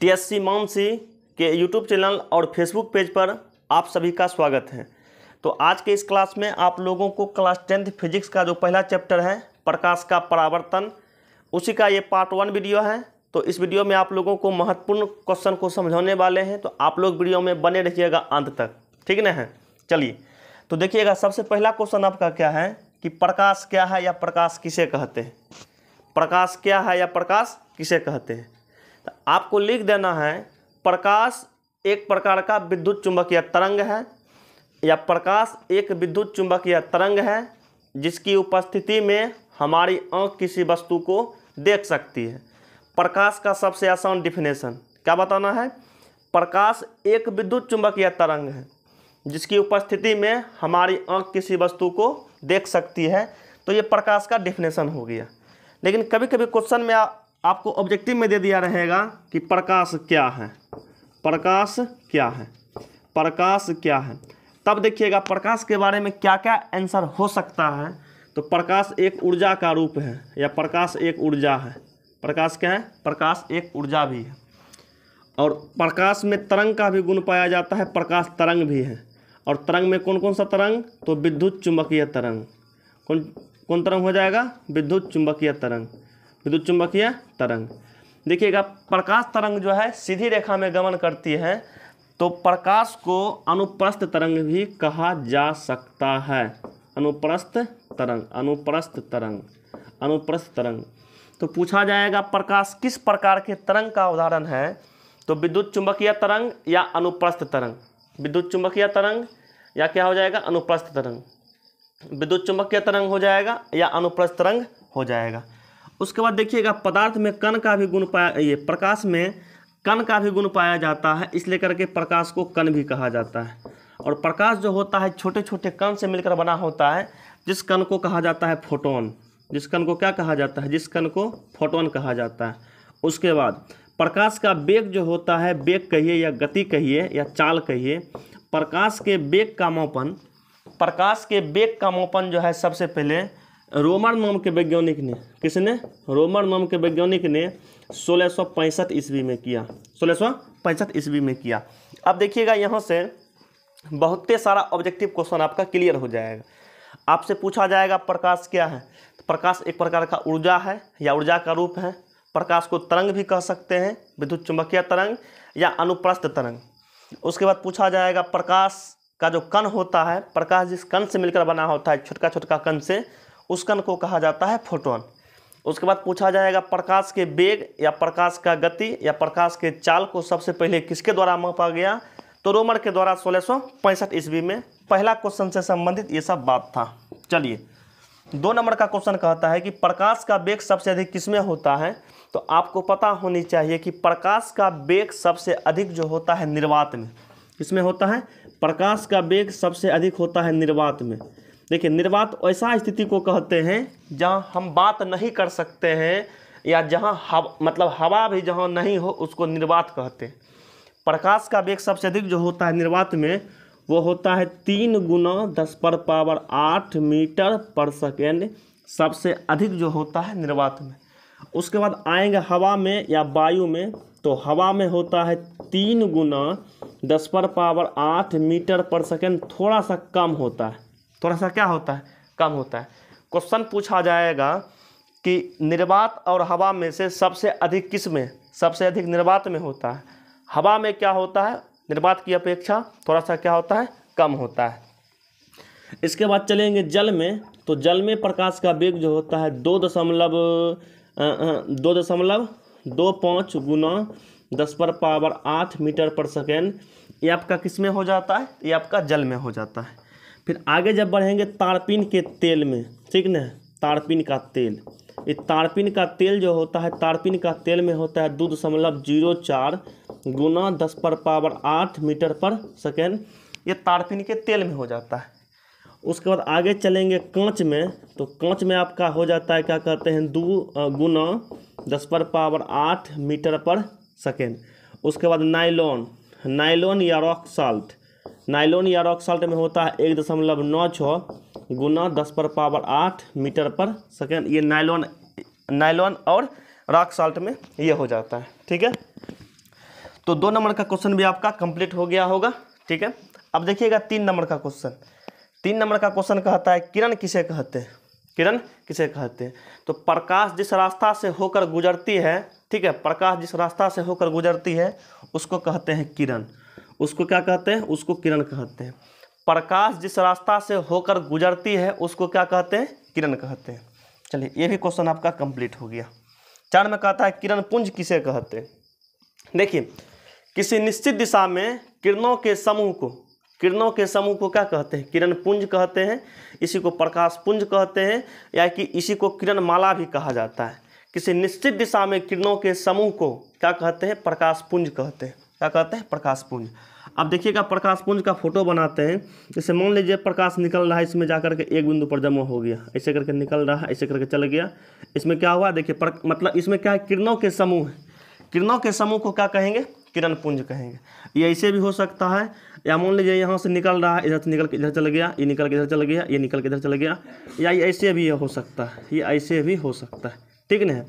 TSC Mansi के YouTube channel और Facebook page पर आप सभी का स्वागत है। तो आज के इस क्लास में आप लोगों को क्लास 10th फिजिक्स का जो पहला चैप्टर है प्रकाश का परावर्तन, उसी का ये पार्ट 1 वीडियो है। तो इस वीडियो में आप लोगों को महत्वपूर्ण क्वेश्चन को समझाने वाले हैं, तो आप लोग वीडियो में बने रहिएगा अंत तक, ठीक ना है। चलिए तो देखिएगा, सबसे पहला क्वेश्चन आपका क्या है कि प्रकाश क्या है या प्रकाश किसे कहते हैं। प्रकाश क्या है या प्रकाश किसे कहते हैं, तो आपको लिख देना है प्रकाश एक प्रकार का विद्युत चुंबकीय तरंग है, या प्रकाश एक विद्युत चुंबकीय तरंग है जिसकी उपस्थिति में हमारी आँख किसी वस्तु को देख सकती है। प्रकाश का सबसे आसान डिफिनेशन क्या बताना है, प्रकाश एक विद्युत चुंबकीय तरंग है जिसकी उपस्थिति में हमारी आँख किसी वस्तु को देख सकती है। तो ये प्रकाश का डिफिनेशन हो गया। लेकिन कभी कभी क्वेश्चन में आपको ऑब्जेक्टिव में दे दिया रहेगा कि प्रकाश क्या है, प्रकाश क्या है, प्रकाश क्या है। तब देखिएगा प्रकाश के बारे में क्या क्या आंसर हो सकता है। तो प्रकाश एक ऊर्जा का रूप है, या प्रकाश एक ऊर्जा है। प्रकाश क्या है, प्रकाश एक ऊर्जा भी है। और प्रकाश में तरंग का भी गुण पाया जाता है, प्रकाश तरंग भी है। और तरंग में कौन कौन सा तरंग, तो विद्युत चुंबकीय तरंग। कौन तरंग हो जाएगा, विद्युत चुंबकीय तरंग, विद्युत चुंबकीय तरंग। देखिएगा प्रकाश तरंग जो है सीधी रेखा में गमन करती है, तो प्रकाश को अनुप्रस्थ तरंग भी कहा जा सकता है। अनुप्रस्थ तरंग, अनुप्रस्थ तरंग, अनुप्रस्थ तरंग। तो पूछा जाएगा प्रकाश किस प्रकार के तरंग का उदाहरण है, तो विद्युत चुंबकीय तरंग या अनुप्रस्थ तरंग। विद्युत चुंबकीय तरंग या क्या हो जाएगा, अनुप्रस्थ तरंग। विद्युत चुंबकीय तरंग हो जाएगा या अनुप्रस्थ तरंग हो जाएगा। उसके बाद देखिएगा पदार्थ में कण का भी गुण पाया, ये प्रकाश में कण का भी गुण पाया जाता है, इसलिए करके प्रकाश को कण भी कहा जाता है। और प्रकाश जो होता है छोटे छोटे कण से मिलकर बना होता है, जिस कण को कहा जाता है फोटोन। जिस कण को क्या कहा जाता है, जिस कण को फोटोन कहा जाता है। उसके बाद प्रकाश का वेग जो होता है, वेग कहिए या गति कहिए या चाल कहिए, प्रकाश के वेग का मापन, प्रकाश के वेग का मापन जो है सबसे पहले रोमर नाम के वैज्ञानिक ने, किसने, रोमर नाम के वैज्ञानिक ने 1665 ईस्वी में किया, 1665 ईस्वी में किया। अब देखिएगा यहाँ से बहुत सारा ऑब्जेक्टिव क्वेश्चन आपका क्लियर हो जाएगा। आपसे पूछा जाएगा प्रकाश क्या है, तो प्रकाश एक प्रकार का ऊर्जा है या ऊर्जा का रूप है। प्रकाश को तरंग भी कह सकते हैं, विद्युत चुंबकीय तरंग या अनुप्रस्थ तरंग। उसके बाद पूछा जाएगा प्रकाश का जो कण होता है, प्रकाश जिस कण से मिलकर बना होता है, छोटा छोटा कण से, उस कण को कहा जाता है फोटोन। उसके बाद पूछा जाएगा प्रकाश के वेग या प्रकाश का गति या प्रकाश के चाल को सबसे पहले किसके द्वारा मापा गया, तो रोमर के द्वारा 1665 ईस्वी में। पहला क्वेश्चन से संबंधित ये सब बात था। चलिए 2 नंबर का क्वेश्चन कहता है कि प्रकाश का वेग सबसे अधिक किसमें होता है। तो आपको पता होनी चाहिए कि प्रकाश का वेग सबसे अधिक जो होता है निर्वात में। किसमें होता है, प्रकाश का वेग सबसे अधिक होता है निर्वात में। देखिए निर्वात ऐसा स्थिति को कहते हैं जहां हम बात नहीं कर सकते हैं, या जहां हवा भी जहां नहीं हो, उसको निर्वात कहते हैं। प्रकाश का वेग सबसे अधिक जो होता है निर्वात में, वो होता है 3 × 10⁸ मीटर पर सेकेंड, सबसे अधिक जो होता है निर्वात में। उसके बाद आएंगे हवा में या वायु में, तो हवा में होता है 3 × 10⁸ मीटर पर सेकेंड, थोड़ा सा कम होता है। थोड़ा सा क्या होता है, कम होता है। क्वेश्चन पूछा जाएगा कि निर्वात और हवा में से सबसे अधिक किस में, सबसे अधिक निर्वात में होता है। हवा में क्या होता है, निर्वात की अपेक्षा थोड़ा सा क्या होता है, कम होता है। इसके बाद चलेंगे जल में, तो जल में प्रकाश का वेग जो होता है 2.25 × 10⁸ मीटर पर सेकेंड। ये आपका किस में हो जाता है, ये आपका जल में हो जाता है। फिर आगे जब बढ़ेंगे तारपीन के तेल में, ठीक ना, तारपीन का तेल, ये तारपीन का तेल जो होता है, तारपीन का तेल में होता है 2.04 × 10⁸ मीटर पर सेकेंड। ये तारपीन के तेल में हो जाता है। उसके बाद आगे चलेंगे कांच में, तो कांच में आपका हो जाता है क्या कहते हैं 2 × 10⁸ मीटर पर सेकेंड। उसके बाद नायलॉन, नायलॉन या रॉक साल्ट, नायलॉन या रॉक साल्ट में होता है 1.96 × 10⁸ मीटर पर सेकेंड। ये नायलॉन और रॉक साल्ट में ये हो जाता है, ठीक है। तो 2 नंबर का क्वेश्चन भी आपका कंप्लीट हो गया होगा। ठीक है, अब देखिएगा 3 नंबर का क्वेश्चन। 3 नंबर का क्वेश्चन कहता है किरण किसे कहते हैं, किरण किसे कहते हैं। तो प्रकाश जिस रास्ता से होकर गुजरती है, ठीक है, प्रकाश जिस रास्ता से होकर गुजरती है उसको कहते हैं किरण। उसको क्या कहते हैं, उसको किरण कहते हैं। प्रकाश जिस रास्ता से होकर गुजरती है उसको क्या कहते हैं, किरण कहते हैं। चलिए ये भी क्वेश्चन आपका कंप्लीट हो गया। 4 में कहता है किरण पुंज किसे कहते हैं। देखिए, किसी निश्चित दिशा में किरणों के समूह को क्या कहते हैं, किरण पुंज कहते हैं। इसी को प्रकाश पुंज कहते हैं, या कि इसी को किरण माला भी कहा जाता है। किसी निश्चित दिशा में किरणों के समूह को क्या कहते हैं, प्रकाश पुंज कहते हैं। क्या कहते हैं, प्रकाश पुंज। अब देखिएगा प्रकाश पुंज का फोटो बनाते हैं। जैसे मान लीजिए प्रकाश निकल रहा है, इसमें जाकर के एक बिंदु पर जमा हो गया, ऐसे करके निकल रहा है, ऐसे करके चल गया। इसमें क्या हुआ, देखिए मतलब इसमें क्या है, किरणों के समूह है। किरणों के समूह को क्या कहेंगे, किरण पुंज कहेंगे। ये ऐसे भी हो सकता है, या मान लीजिए यहाँ से निकल रहा है, इधर से निकल के इधर चल गया, ये निकल के इधर चल गया, ये निकल के इधर चल गया, या ये ऐसे भी हो सकता है, ये ऐसे भी हो सकता है। ठीक ना।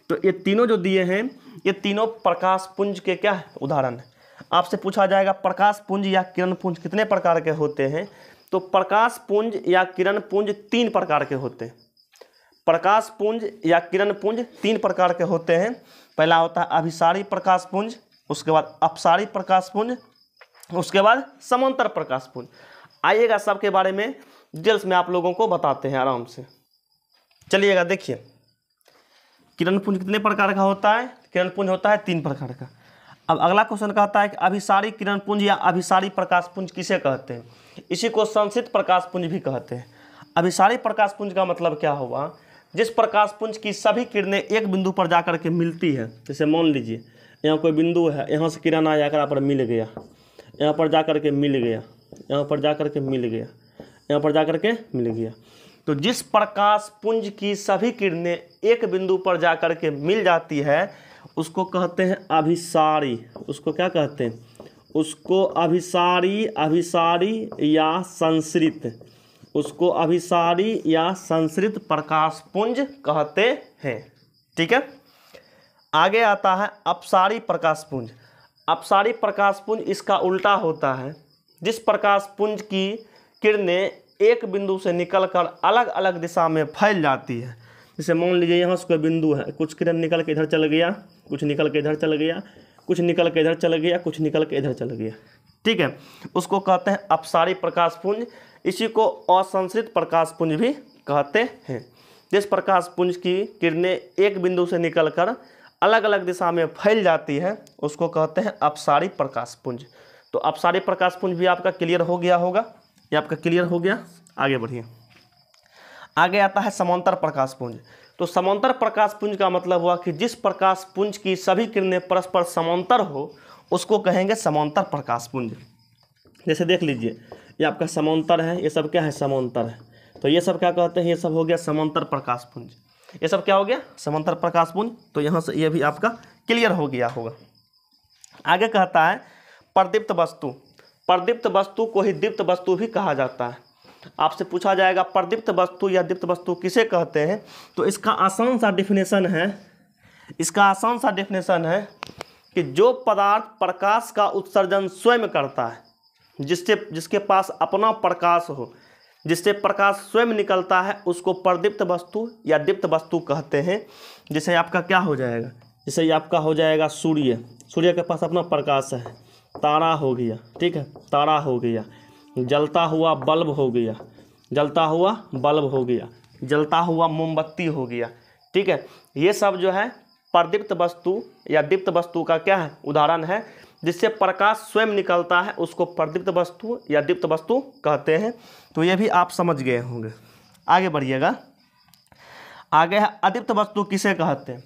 तो ये तीनों जो दिए हैं ये तीनों प्रकाश पुंज के क्या है, उदाहरण है। आपसे पूछा जाएगा प्रकाश पुंज या किरण पुंज कितने प्रकार के होते हैं। तो प्रकाश पुंज या किरण पुंज 3 प्रकार के होते हैं। प्रकाश पुंज या किरण पुंज 3 प्रकार के होते हैं। पहला होता है अभिसारी प्रकाश पुंज, उसके बाद अपसारी प्रकाश पुंज, उसके बाद समांतर प्रकाश पुंज। आइएगा सबके बारे में डिटेल्स में आप लोगों को बताते हैं आराम से। चलिएगा देखिए, किरण पुंज कितने प्रकार का होता है, किरण पुंज होता है 3 प्रकार का। अब अगला क्वेश्चन कहता है कि अभिसारी किरण पुंज या अभिसारी प्रकाश पुंज किसे कहते हैं। इसी को संश्रित प्रकाश पुंज भी कहते हैं। अभिसारी प्रकाश पुंज का मतलब क्या हुआ, जिस प्रकाश पुंज की सभी किरणें एक बिंदु पर जाकर के मिलती है। जैसे मान लीजिए यहाँ कोई बिंदु है, यहाँ से किरण आया यहाँ पर मिल गया, यहाँ पर जाकर के मिल गया, यहाँ पर जाकर के मिल गया, यहाँ पर जाकर के मिल गया। तो जिस प्रकाश पुंज की सभी किरणें एक बिंदु पर जाकर के मिल जाती है उसको कहते हैं अभिसारी। उसको क्या कहते हैं, उसको अभिसारी, अभिसारी या संश्रित, उसको अभिसारी या संश्रित प्रकाश पुंज कहते हैं। ठीक है, आगे आता है अपसारी प्रकाश पुंज। अपसारी प्रकाश पुंज इसका उल्टा होता है। जिस प्रकाश पुंज की किरणें एक बिंदु से निकलकर अलग अलग दिशा में फैल जाती है। जैसे मान लीजिए यहाँ से कोई बिंदु है, कुछ किरण निकल के इधर चल गया, कुछ निकल के इधर चल गया, कुछ निकल के इधर चल गया, कुछ निकल के इधर चल गया। ठीक है, उसको कहते हैं अपसारी प्रकाश पुंज। इसी को असंश्रित प्रकाश पुंज भी कहते हैं। जिस प्रकाश पुंज की किरणें एक बिंदु से निकलकर अलग अलग दिशा में फैल जाती है उसको कहते हैं अपसारी प्रकाश पुंज। तो अपसारी प्रकाश पुंज भी आपका क्लियर हो गया होगा, ये आपका क्लियर हो गया। आगे बढ़िए, आगे आता है समांतर प्रकाश पुंज। तो समांतर प्रकाश पुंज का मतलब हुआ कि जिस प्रकाश पुंज की सभी किरणें परस्पर समांतर हो उसको कहेंगे समांतर प्रकाश पुंज। जैसे देख लीजिए ये आपका समांतर है, ये सब क्या है, समांतर है। तो ये सब क्या कहते हैं, ये सब हो गया समांतर प्रकाश पुंज। ये सब क्या हो गया, समांतर प्रकाश पुंज। तो यहाँ से ये भी आपका क्लियर हो गया होगा। आगे कहता है प्रदीप्त वस्तु। प्रदीप्त वस्तु को ही दीप्त वस्तु भी कहा जाता है। आपसे पूछा जाएगा प्रदीप्त वस्तु या दीप्त वस्तु किसे कहते हैं। तो इसका आसान सा डेफिनेशन है, इसका आसान सा डेफिनेशन है कि जो पदार्थ प्रकाश का उत्सर्जन स्वयं करता है, जिसके पास अपना प्रकाश हो, जिससे प्रकाश स्वयं निकलता है, उसको प्रदीप्त वस्तु या दीप्त वस्तु कहते हैं। जैसे आपका क्या हो जाएगा, जैसे ये आपका हो जाएगा सूर्य। सूर्य के पास अपना प्रकाश है। तारा हो गया, ठीक है, तारा हो गया। जलता हुआ बल्ब हो गया, जलता हुआ बल्ब हो गया, जलता हुआ मोमबत्ती हो गया। ठीक है, ये सब जो है प्रदीप्त वस्तु या दीप्त वस्तु का क्या है, उदाहरण है। जिससे प्रकाश स्वयं निकलता है उसको प्रदीप्त वस्तु या दीप्त वस्तु कहते हैं। तो ये भी आप समझ गए होंगे। आगे बढ़िएगा, आगे है अदीप्त वस्तु किसे कहते हैं।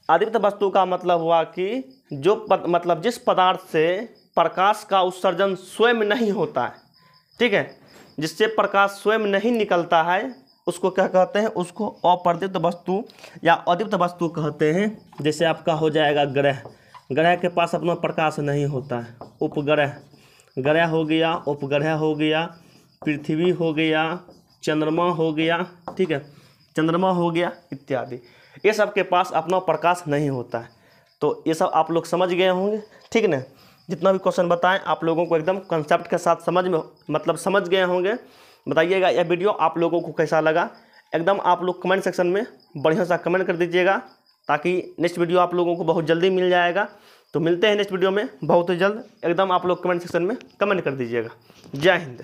अदीप्त वस्तु का मतलब हुआ कि जो मतलब जिस पदार्थ से प्रकाश का उत्सर्जन स्वयं नहीं होता है, ठीक है, जिससे प्रकाश स्वयं नहीं निकलता है उसको क्या कहते हैं, उसको अप्रदीप्त वस्तु या अदीप्त वस्तु कहते हैं। जैसे आपका हो जाएगा ग्रह। ग्रह के पास अपना प्रकाश नहीं होता है। उपग्रह, ग्रह हो गया, उपग्रह हो गया, पृथ्वी हो गया, चंद्रमा हो गया, ठीक है, चंद्रमा हो गया इत्यादि। ये सब के पास अपना प्रकाश नहीं होता है। तो ये सब आप लोग समझ गए होंगे, ठीक ना। जितना भी क्वेश्चन बताएं आप लोगों को एकदम कंसेप्ट के साथ समझ में मतलब समझ गए होंगे। बताइएगा यह वीडियो आप लोगों को कैसा लगा। एकदम आप लोग कमेंट सेक्शन में बढ़िया सा कमेंट कर दीजिएगा, ताकि नेक्स्ट वीडियो आप लोगों को बहुत जल्दी मिल जाएगा। तो मिलते हैं नेक्स्ट वीडियो में बहुत ही जल्द। एकदम आप लोग कमेंट सेक्शन में कमेंट कर दीजिएगा। जय हिंद।